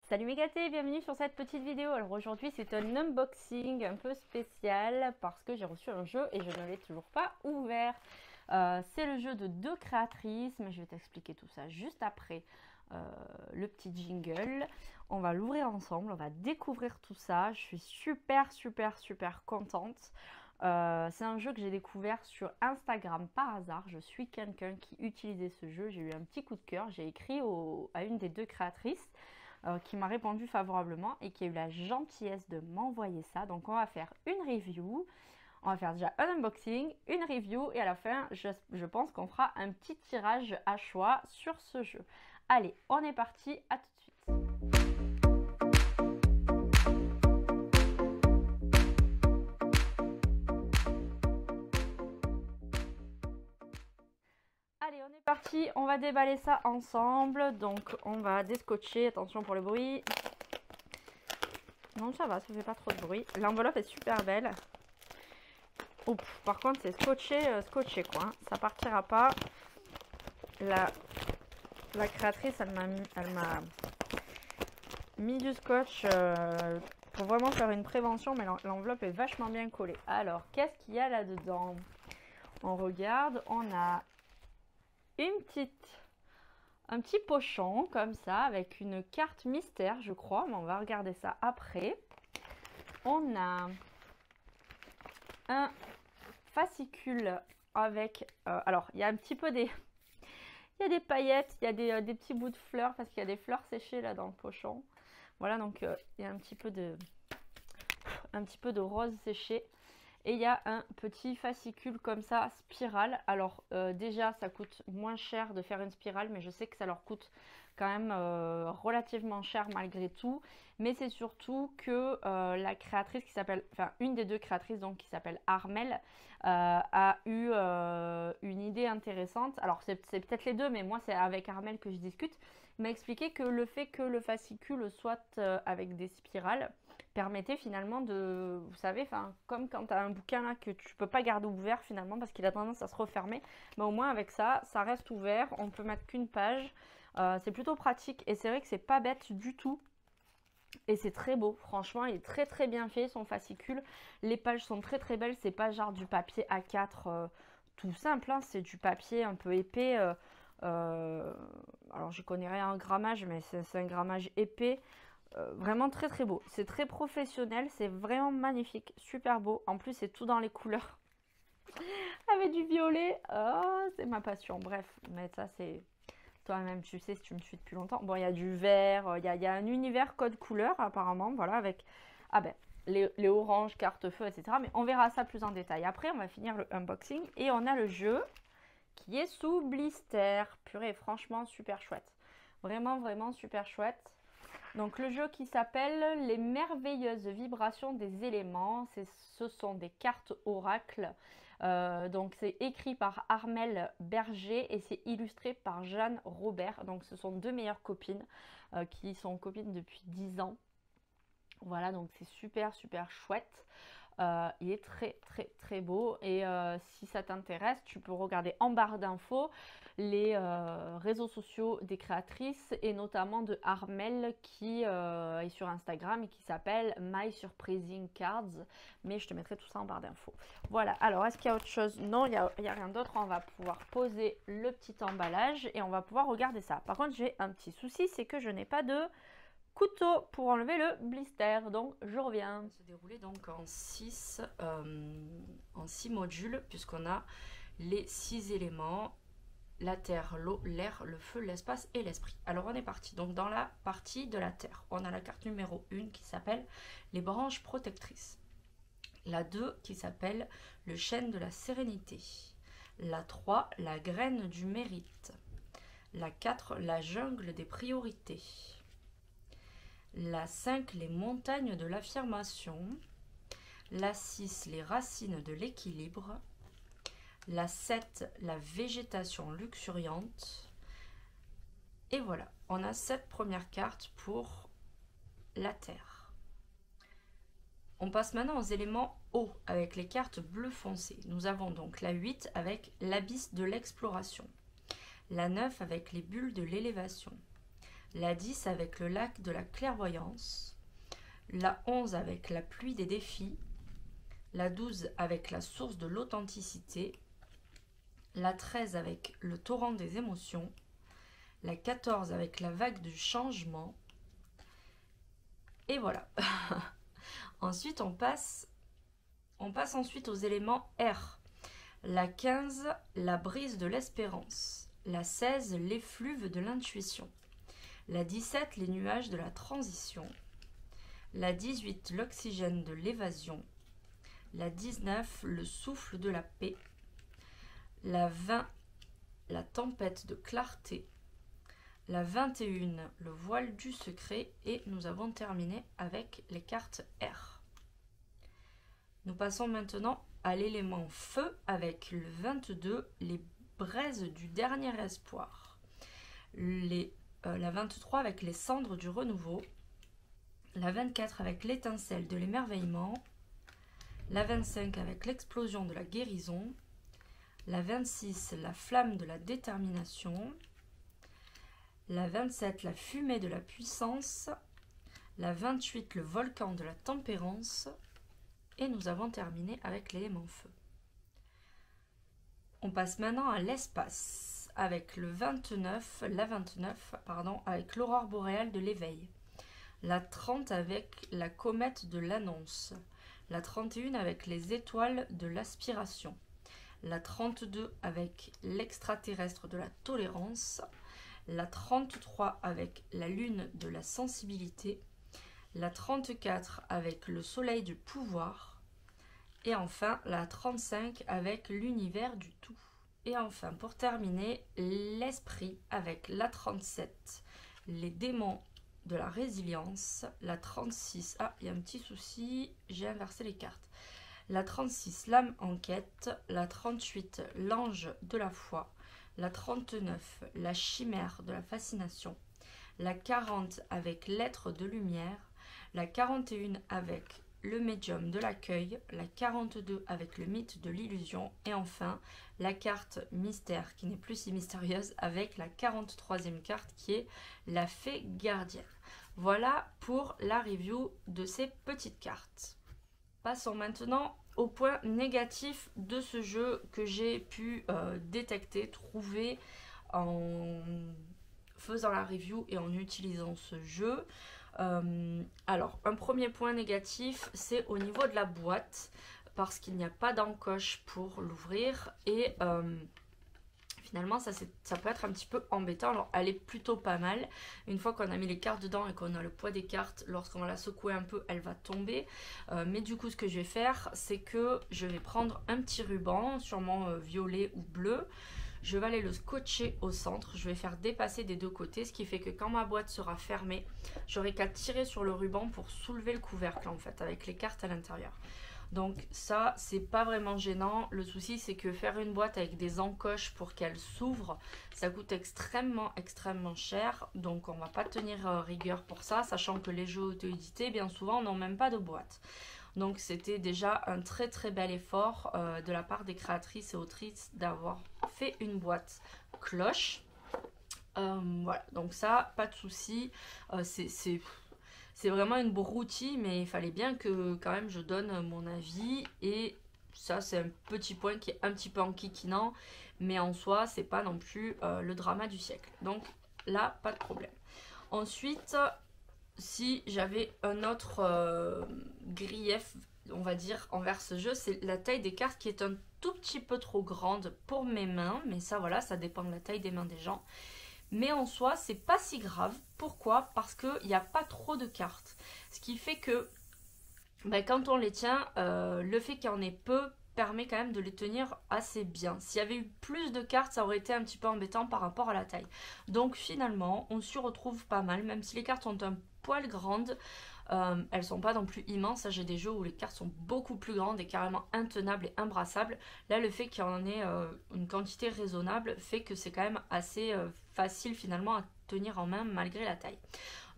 Salut mes gâtés, bienvenue sur cette petite vidéo. Alors aujourd'hui c'est un unboxing un peu spécial parce que j'ai reçu un jeu et je ne l'ai toujours pas ouvert. C'est le jeu de deux créatrices, mais je vais t'expliquer tout ça juste après le petit jingle. On va l'ouvrir ensemble, on va découvrir tout ça. Je suis super contente. C'est un jeu que j'ai découvert sur Instagram par hasard. Je suis quelqu'un qui utilisait ce jeu, j'ai eu un petit coup de cœur. J'ai écrit à une des deux créatrices qui m'a répondu favorablement et qui a eu la gentillesse de m'envoyer ça. Donc on va faire une review, on va faire déjà un unboxing, une review et à la fin je pense qu'on fera un petit tirage à choix sur ce jeu. Allez, on est parti, à tout de suite. Allez, on est parti, on va déballer ça ensemble. Donc on va descotcher, attention pour le bruit. Non, ça va, ça fait pas trop de bruit. L'enveloppe est super belle. Oups, par contre, c'est scotché quoi. Hein. Ça partira pas. La créatrice, elle m'a mis du scotch pour vraiment faire une prévention, mais l'enveloppe est vachement bien collée. Alors, qu'est-ce qu'il y a là-dedans? On regarde, on a un petit pochon comme ça avec une carte mystère, je crois, mais on va regarder ça après. On a un fascicule avec alors il y a un petit peu des paillettes, il y a des petits bouts de fleurs parce qu'il y a des fleurs séchées là dans le pochon. Voilà, donc il y a un petit peu de rose séché. Et il y a un petit fascicule comme ça, spirale. Alors déjà, ça coûte moins cher de faire une spirale, mais je sais que ça leur coûte quand même relativement cher malgré tout. Mais c'est surtout que la créatrice qui s'appelle, enfin une des deux créatrices donc qui s'appelle Armelle, a eu une idée intéressante. Alors c'est peut-être les deux, mais moi c'est avec Armelle que je discute. Il m'a expliqué que le fait que le fascicule soit avec des spirales permettait finalement de, vous savez, enfin comme quand tu as un bouquin là que tu peux pas garder ouvert finalement parce qu'il a tendance à se refermer, mais au moins avec ça, ça reste ouvert, on peut mettre qu'une page, c'est plutôt pratique et c'est vrai que c'est pas bête du tout. Et c'est très beau, franchement, il est très bien fait son fascicule. Les pages sont très belles, c'est pas genre du papier A4 tout simple, hein, c'est du papier un peu épais. Alors je connais rien en grammage, mais c'est un grammage épais. Vraiment très beau. C'est très professionnel, c'est vraiment magnifique, super beau. En plus, c'est tout dans les couleurs. Avec du violet, oh, c'est ma passion. Bref, mais ça, c'est toi-même, tu sais, si tu me suis depuis longtemps. Bon, il y a du vert, il y a un univers code couleur apparemment, voilà, avec ah ben, les oranges, carte-feu, etc. Mais on verra ça plus en détail. Après, on va finir le unboxing et on a le jeu qui est sous blister. Purée, franchement, super chouette. Vraiment super chouette. Donc le jeu qui s'appelle Les merveilleuses vibrations des éléments, ce sont des cartes oracles. Donc c'est écrit par Armelle Berger et c'est illustré par Jeanne Robert. Donc ce sont deux meilleures copines qui sont copines depuis 10 ans. Voilà, donc c'est super chouette. Il est très beau et si ça t'intéresse, tu peux regarder en barre d'infos les réseaux sociaux des créatrices et notamment de Armelle qui est sur Instagram et qui s'appelle My Surprising Cards, mais je te mettrai tout ça en barre d'infos. Voilà, alors est-ce qu'il y a autre chose? Non, il n'y a rien d'autre. On va pouvoir poser le petit emballage et on va pouvoir regarder ça. Par contre, j'ai un petit souci, c'est que je n'ai pas de couteau pour enlever le blister, donc je reviens. Se dérouler donc en 6 modules puisqu'on a les 6 éléments: la terre, l'eau, l'air, le feu, l'espace et l'esprit. Alors on est parti, donc dans la partie de la terre, on a la carte numéro 1 qui s'appelle les branches protectrices, la 2 qui s'appelle le chêne de la sérénité, la 3 la graine du mérite, la 4 la jungle des priorités, la 5, les montagnes de l'affirmation. La 6, les racines de l'équilibre. La 7, la végétation luxuriante. Et voilà, on a 7 premières cartes pour la Terre. On passe maintenant aux éléments eau avec les cartes bleu foncé. Nous avons donc la 8 avec l'abysse de l'exploration. La 9 avec les bulles de l'élévation. la 10 avec le lac de la clairvoyance, la 11 avec la pluie des défis, la 12 avec la source de l'authenticité, la 13 avec le torrent des émotions, la 14 avec la vague du changement, et voilà. Ensuite, on passe ensuite aux éléments R. La 15, la brise de l'espérance. La 16, l'effluve de l'intuition. La 17, les nuages de la transition. La 18, l'oxygène de l'évasion. La 19, le souffle de la paix. La 20, la tempête de clarté. La 21, le voile du secret. Et nous avons terminé avec les cartes R. Nous passons maintenant à l'élément feu avec le 22, les braises du dernier espoir. La 23 avec les cendres du renouveau. La 24 avec l'étincelle de l'émerveillement. La 25 avec l'explosion de la guérison. La 26, la flamme de la détermination. La 27, la fumée de la puissance. La 28, le volcan de la tempérance. Et nous avons terminé avec l'élément feu. On passe maintenant à l'espace avec la 29, avec l'aurore boréale de l'éveil. La 30 avec la comète de l'annonce. La 31 avec les étoiles de l'aspiration. La 32 avec l'extraterrestre de la tolérance. La 33 avec la lune de la sensibilité. La 34 avec le soleil du pouvoir. Et enfin, la 35 avec l'univers du tout. Et enfin, pour terminer, l'esprit avec la 37, les démons de la résilience. La 36, il y a un petit souci, j'ai inversé les cartes. La 36, l'âme en quête. La 38, l'ange de la foi. La 39, la chimère de la fascination. La 40 avec l'être de lumière. La 41 avec le médium de l'accueil, la 42 avec le mythe de l'illusion et enfin la carte mystère qui n'est plus si mystérieuse avec la 43e carte qui est la fée gardienne. Voilà pour la review de ces petites cartes. Passons maintenant au point négatif de ce jeu que j'ai pu détecter, trouver en faisant la review et en utilisant ce jeu. Alors, un premier point négatif, c'est au niveau de la boîte, parce qu'il n'y a pas d'encoche pour l'ouvrir, et finalement, ça peut être un petit peu embêtant. Alors, elle est plutôt pas mal. Une fois qu'on a mis les cartes dedans et qu'on a le poids des cartes, lorsqu'on va la secouer un peu, elle va tomber. Mais du coup, ce que je vais faire, c'est que je vais prendre un petit ruban, sûrement violet ou bleu. Je vais aller le scotcher au centre, je vais faire dépasser des deux côtés, ce qui fait que quand ma boîte sera fermée, j'aurai qu'à tirer sur le ruban pour soulever le couvercle en fait, avec les cartes à l'intérieur. Donc ça, c'est pas vraiment gênant. Le souci, c'est que faire une boîte avec des encoches pour qu'elle s'ouvre, ça coûte extrêmement cher. Donc on va pas tenir rigueur pour ça, sachant que les jeux auto-édités, bien souvent, n'ont même pas de boîte. Donc c'était déjà un très bel effort de la part des créatrices et autrices d'avoir fait une boîte cloche. Voilà, donc ça, pas de souci. C'est vraiment une broutille, mais il fallait bien que quand même je donne mon avis. Et ça, c'est un petit point qui est un petit peu enquiquinant, mais en soi, c'est pas non plus le drama du siècle. Donc là, pas de problème. Ensuite, si j'avais un autre grief, on va dire, envers ce jeu, c'est la taille des cartes qui est un tout petit peu trop grande pour mes mains. Mais ça, voilà, ça dépend de la taille des mains des gens. Mais en soi, c'est pas si grave. Pourquoi? Parce qu'il n'y a pas trop de cartes. Ce qui fait que quand on les tient, le fait qu'il y en ait peu permet quand même de les tenir assez bien. S'il y avait eu plus de cartes, ça aurait été un petit peu embêtant par rapport à la taille. Donc finalement, on s'y retrouve pas mal, même si les cartes sont un poil grandes. Elles sont pas non plus immenses. J'ai des jeux où les cartes sont beaucoup plus grandes et carrément intenables et imbrassables. Là, le fait qu'il y en ait une quantité raisonnable fait que c'est quand même assez facile finalement à tenir en main malgré la taille.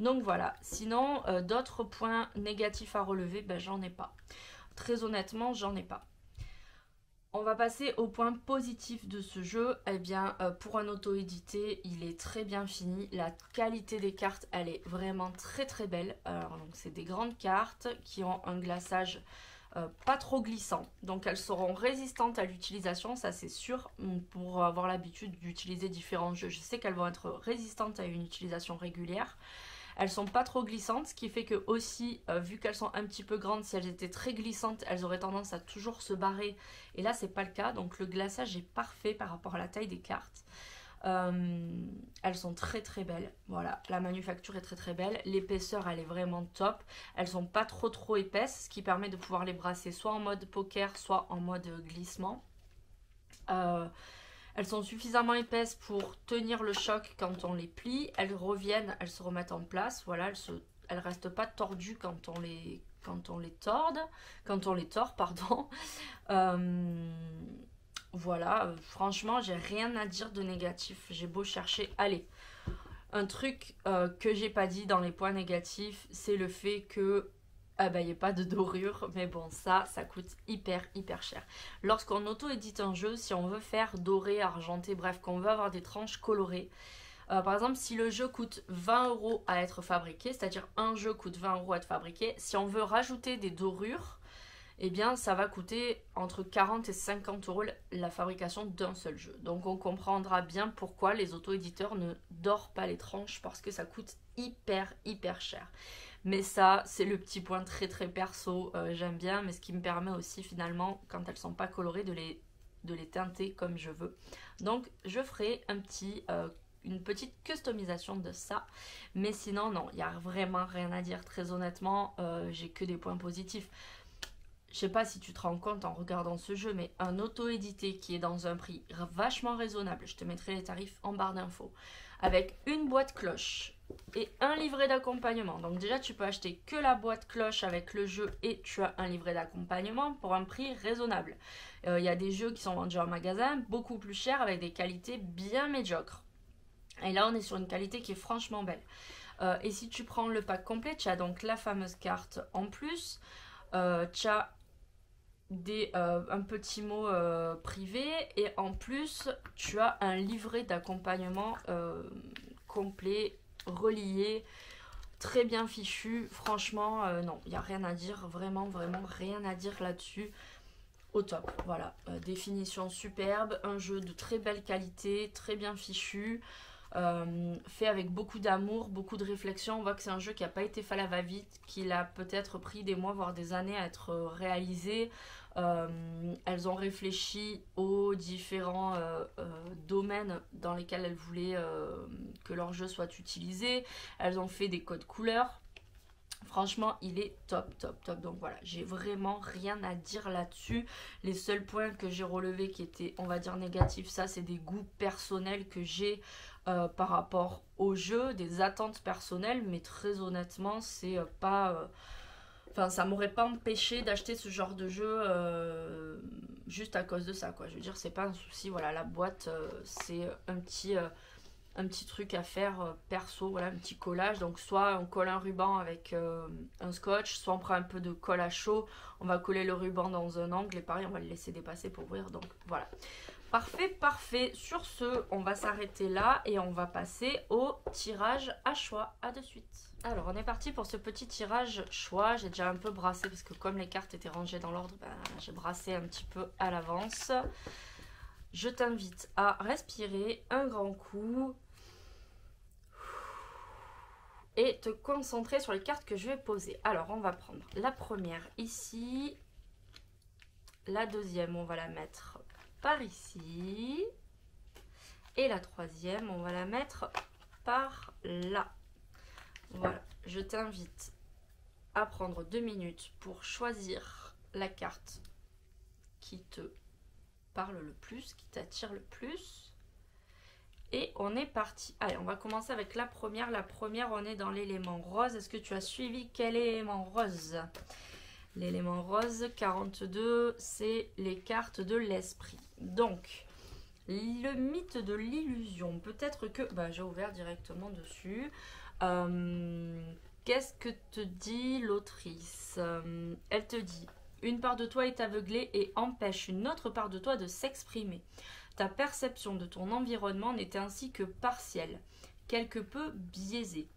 Donc voilà. Sinon, d'autres points négatifs à relever, j'en ai pas. Très honnêtement, j'en ai pas. On va passer au point positif de ce jeu. Eh bien, pour un auto-édité, il est très bien fini. La qualité des cartes, elle est vraiment très très belle. Alors, donc, c'est des grandes cartes qui ont un glaçage pas trop glissant. Donc, elles seront résistantes à l'utilisation, ça c'est sûr. Pour avoir l'habitude d'utiliser différents jeux, je sais qu'elles vont être résistantes à une utilisation régulière. Elles sont pas trop glissantes, ce qui fait que aussi, vu qu'elles sont un petit peu grandes, si elles étaient très glissantes, elles auraient tendance à toujours se barrer. Et là, c'est pas le cas. Donc le glaçage est parfait par rapport à la taille des cartes. Elles sont très très belles. Voilà, la manufacture est très très belle. L'épaisseur, elle est vraiment top. Elles sont pas trop épaisses, ce qui permet de pouvoir les brasser soit en mode poker, soit en mode glissement. Elles sont suffisamment épaisses pour tenir le choc quand on les plie. Elles reviennent, elles se remettent en place. Voilà, elles restent pas tordues quand on les tord, pardon. Voilà, franchement, j'ai rien à dire de négatif. J'ai beau chercher. Allez, un truc que j'ai pas dit dans les points négatifs, c'est le fait que il n'y a pas de dorure, mais bon, ça coûte hyper cher. Lorsqu'on auto-édite un jeu, si on veut faire doré, argenté, bref, qu'on veut avoir des tranches colorées, par exemple, si le jeu coûte 20 € à être fabriqué, c'est-à-dire un jeu coûte 20 € à être fabriqué, si on veut rajouter des dorures, eh bien, ça va coûter entre 40 et 50 € la fabrication d'un seul jeu. Donc, on comprendra bien pourquoi les auto-éditeurs ne dorent pas les tranches, parce que ça coûte hyper cher. Mais ça, c'est le petit point très perso, j'aime bien, mais ce qui me permet aussi finalement, quand elles sont pas colorées, de les teinter comme je veux. Donc je ferai une petite customisation de ça. Mais sinon, non, il n'y a vraiment rien à dire. Très honnêtement, j'ai que des points positifs. Je sais pas si tu te rends compte en regardant ce jeu, mais un auto-édité qui est dans un prix vachement raisonnable, je te mettrai les tarifs en barre d'infos, avec une boîte cloche et un livret d'accompagnement. Donc déjà, tu peux acheter que la boîte cloche avec le jeu et tu as un livret d'accompagnement pour un prix raisonnable. Il y a des jeux qui sont vendus en magasin beaucoup plus chers avec des qualités bien médiocres. Et là, on est sur une qualité qui est franchement belle. Et si tu prends le pack complet, tu as donc la fameuse carte en plus. Tu as un petit mot privé et en plus tu as un livret d'accompagnement complet, relié, très bien fichu. Franchement, non, il n'y a rien à dire, vraiment rien à dire là-dessus. Au top, voilà, définition superbe, un jeu de très belle qualité, très bien fichu, fait avec beaucoup d'amour, beaucoup de réflexion. On voit que c'est un jeu qui n'a pas été fait à la va-vite, qu'il a peut-être pris des mois voire des années à être réalisé. Elles ont réfléchi aux différents domaines dans lesquels elles voulaient que leur jeu soit utilisé. Elles ont fait des codes couleurs. Franchement, il est top. Donc voilà, j'ai vraiment rien à dire là-dessus. Les seuls points que j'ai relevés qui étaient, on va dire, négatifs, ça c'est des goûts personnels que j'ai par rapport au jeu, des attentes personnelles, mais très honnêtement, c'est pas... Enfin, ça m'aurait pas empêché d'acheter ce genre de jeu juste à cause de ça, quoi. Je veux dire, c'est pas un souci. Voilà, la boîte, c'est un petit truc à faire perso, voilà, un petit collage. Donc, soit on colle un ruban avec un scotch, soit on prend un peu de colle à chaud, on va coller le ruban dans un angle et pareil, on va le laisser dépasser pour ouvrir. Donc, voilà. Parfait. Sur ce, on va s'arrêter là et on va passer au tirage à choix. À de suite. Alors, on est parti pour ce petit tirage choix. J'ai déjà un peu brassé parce que comme les cartes étaient rangées dans l'ordre, j'ai brassé un petit peu à l'avance. Je t'invite à respirer un grand coup et te concentrer sur les cartes que je vais poser. Alors, on va prendre la première ici. La deuxième, on va la mettre par ici. Et la troisième, on va la mettre par là. Voilà, je t'invite à prendre 2 minutes pour choisir la carte qui te parle le plus, qui t'attire le plus. Et on est parti. Allez, on va commencer avec la première. La première, on est dans l'élément rose. Est-ce que tu as suivi quel élément rose? L'élément rose, 42, c'est les cartes de l'esprit. Donc, le mythe de l'illusion. Peut-être que... j'ai ouvert directement dessus. Qu'est-ce que te dit l'autrice? Elle te dit Une part de toi est aveuglée et empêche une autre part de toi de s'exprimer. Ta perception de ton environnement n'est ainsi que partielle, quelque peu biaisée.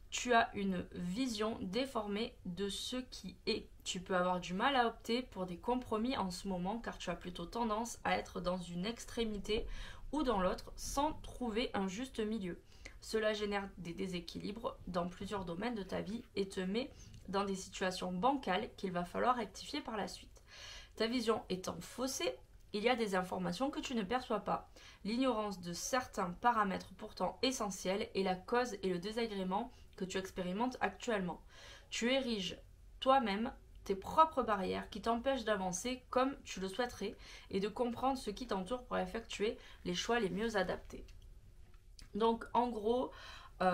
Tu as une vision déformée de ce qui est. Tu peux avoir du mal à opter pour des compromis en ce moment car tu as plutôt tendance à être dans une extrémité ou dans l'autre sans trouver un juste milieu. Cela génère des déséquilibres dans plusieurs domaines de ta vie et te met dans des situations bancales qu'il va falloir rectifier par la suite. Ta vision étant faussée, il y a des informations que tu ne perçois pas. L'ignorance de certains paramètres pourtant essentiels est la cause et le désagrément que tu expérimentes actuellement. Tu ériges toi-même tes propres barrières qui t'empêchent d'avancer comme tu le souhaiterais et de comprendre ce qui t'entoure pour effectuer les choix les mieux adaptés. Donc en gros, eh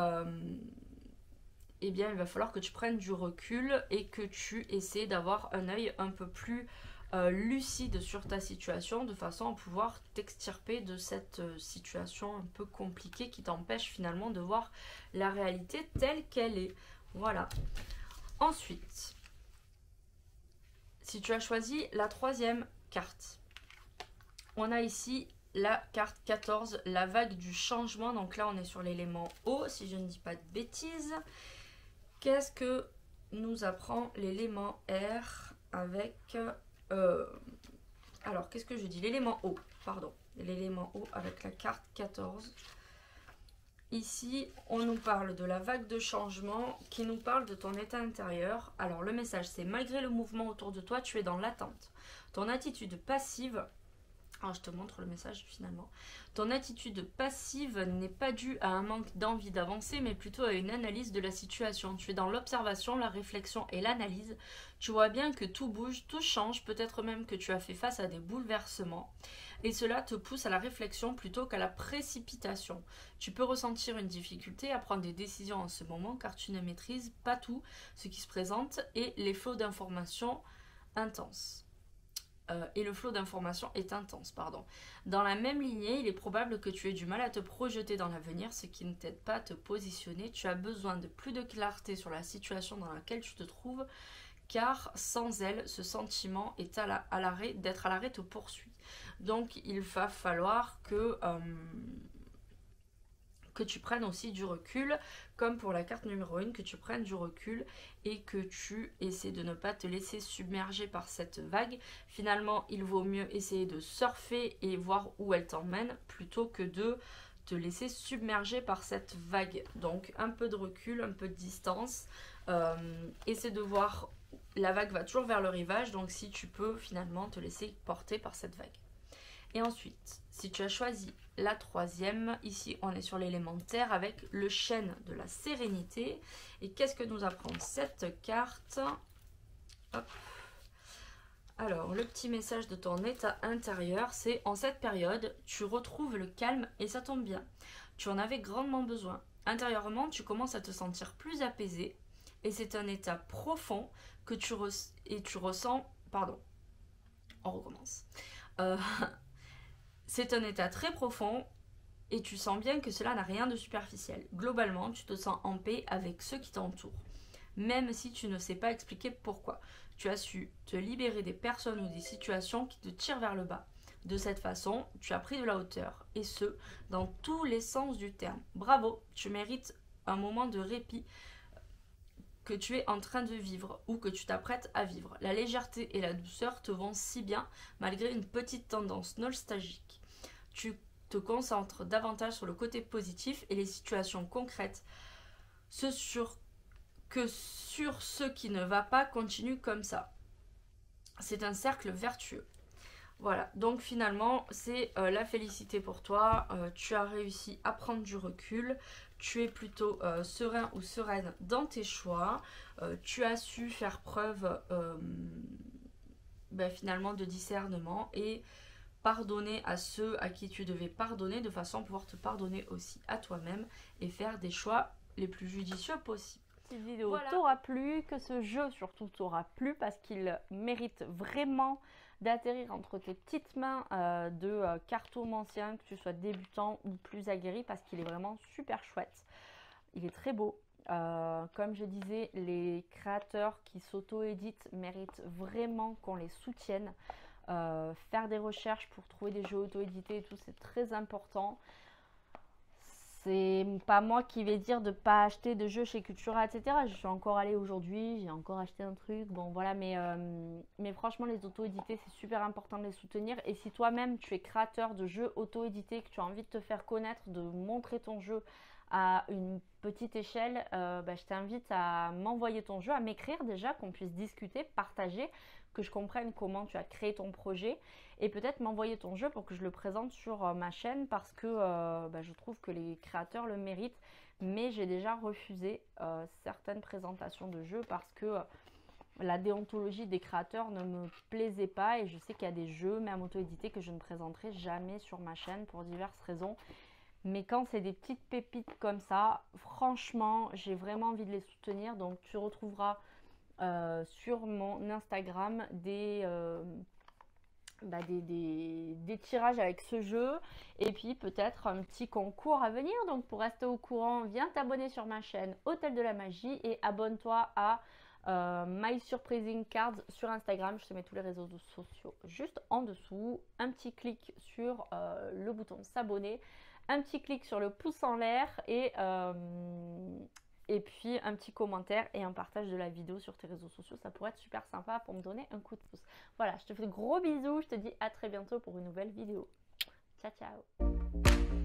bien, il va falloir que tu prennes du recul et que tu essaies d'avoir un œil un peu plus lucide sur ta situation de façon à pouvoir t'extirper de cette situation un peu compliquée qui t'empêche finalement de voir la réalité telle qu'elle est. Voilà. Ensuite, si tu as choisi la troisième carte, on a ici la carte 14, la vague du changement. Donc là, on est sur l'élément eau, si je ne dis pas de bêtises. Qu'est-ce que nous apprend l'élément R avec... alors, qu'est-ce que je dis? L'élément eau, pardon. L'élément eau avec la carte 14. Ici, on nous parle de la vague de changement qui nous parle de ton état intérieur. Alors, le message, c'est malgré le mouvement autour de toi, tu es dans l'attente. Ton attitude passive... Alors, je te montre le message finalement. Ton attitude passive n'est pas due à un manque d'envie d'avancer, mais plutôt à une analyse de la situation. Tu es dans l'observation, la réflexion et l'analyse. Tu vois bien que tout bouge, tout change, peut-être même que tu as fait face à des bouleversements. Et cela te pousse à la réflexion plutôt qu'à la précipitation. Tu peux ressentir une difficulté à prendre des décisions en ce moment car tu ne maîtrises pas tout ce qui se présente et les flots d'informations intenses. Le flot d'informations est intense, pardon. Dans la même lignée, il est probable que tu aies du mal à te projeter dans l'avenir, ce qui ne t'aide pas à te positionner. Tu as besoin de plus de clarté sur la situation dans laquelle tu te trouves, car sans elle, ce sentiment est d'être à l'arrêt te poursuit. Donc, il va falloir que tu prennes aussi du recul, comme pour la carte numéro 1, que tu prennes du recul et que tu essaies de ne pas te laisser submerger par cette vague. Finalement, il vaut mieux essayer de surfer et voir où elle t'emmène plutôt que de te laisser submerger par cette vague. Donc un peu de recul, un peu de distance. Essaie de voir, la vague va toujours vers le rivage, donc si tu peux finalement te laisser porter par cette vague. Et ensuite, si tu as choisi la troisième, ici on est sur l'élément terre avec le chêne de la sérénité. Et qu'est-ce que nous apprend cette carte? Hop. Alors, le petit message de ton état intérieur, c'est en cette période, tu retrouves le calme et ça tombe bien. Tu en avais grandement besoin. Intérieurement, tu commences à te sentir plus apaisé et c'est un état profond que tu ressens... Pardon, on recommence. C'est un état très profond et tu sens bien que cela n'a rien de superficiel. Globalement, tu te sens en paix avec ceux qui t'entourent, même si tu ne sais pas expliquer pourquoi. Tu as su te libérer des personnes ou des situations qui te tirent vers le bas. De cette façon, tu as pris de la hauteur, et ce, dans tous les sens du terme. Bravo, tu mérites un moment de répit que tu es en train de vivre ou que tu t'apprêtes à vivre. La légèreté et la douceur te vont si bien malgré une petite tendance nostalgique. Tu te concentres davantage sur le côté positif et les situations concrètes. Sur ce qui ne va pas, continue comme ça. C'est un cercle vertueux. Voilà, donc finalement, c'est la félicité pour toi. Tu as réussi à prendre du recul. Tu es plutôt serein ou sereine dans tes choix. Tu as su faire preuve finalement de discernement et pardonner à ceux à qui tu devais pardonner de façon à pouvoir te pardonner aussi à toi-même et faire des choix les plus judicieux possibles. Cette vidéo t'aura plu, que ce jeu surtout t'aura plu parce qu'il mérite vraiment d'atterrir entre tes petites mains de cartomancien, que tu sois débutant ou plus aguerri, parce qu'il est vraiment super chouette. Il est très beau. Comme je disais, les créateurs qui s'auto-éditent méritent vraiment qu'on les soutienne. Faire des recherches pour trouver des jeux auto-édités et tout, c'est très important. C'est pas moi qui vais dire de pas acheter de jeux chez Cultura, etc. Je suis encore allée aujourd'hui, j'ai encore acheté un truc, bon voilà, mais franchement, les auto-édités, c'est super important de les soutenir. Et si toi-même, tu es créateur de jeux auto-édités, que tu as envie de te faire connaître, de montrer ton jeu à une petite échelle, je t'invite à m'envoyer ton jeu, à m'écrire déjà, qu'on puisse discuter, partager, que je comprenne comment tu as créé ton projet et peut-être m'envoyer ton jeu pour que je le présente sur ma chaîne parce que je trouve que les créateurs le méritent, mais j'ai déjà refusé certaines présentations de jeux parce que la déontologie des créateurs ne me plaisait pas et je sais qu'il y a des jeux, même auto-édités, que je ne présenterai jamais sur ma chaîne pour diverses raisons. Mais quand c'est des petites pépites comme ça, franchement, j'ai vraiment envie de les soutenir. Donc tu retrouveras sur mon Instagram des tirages avec ce jeu et puis peut-être un petit concours à venir. Donc pour rester au courant, viens t'abonner sur ma chaîne Hôtel de la Magie et abonne-toi à My Surprising Cards sur Instagram. Je te mets tous les réseaux sociaux juste en dessous. Un petit clic sur le bouton s'abonner, un petit clic sur le pouce en l'air et puis un petit commentaire et un partage de la vidéo sur tes réseaux sociaux. Ça pourrait être super sympa pour me donner un coup de pouce. Voilà, je te fais de gros bisous. Je te dis à très bientôt pour une nouvelle vidéo. Ciao, ciao.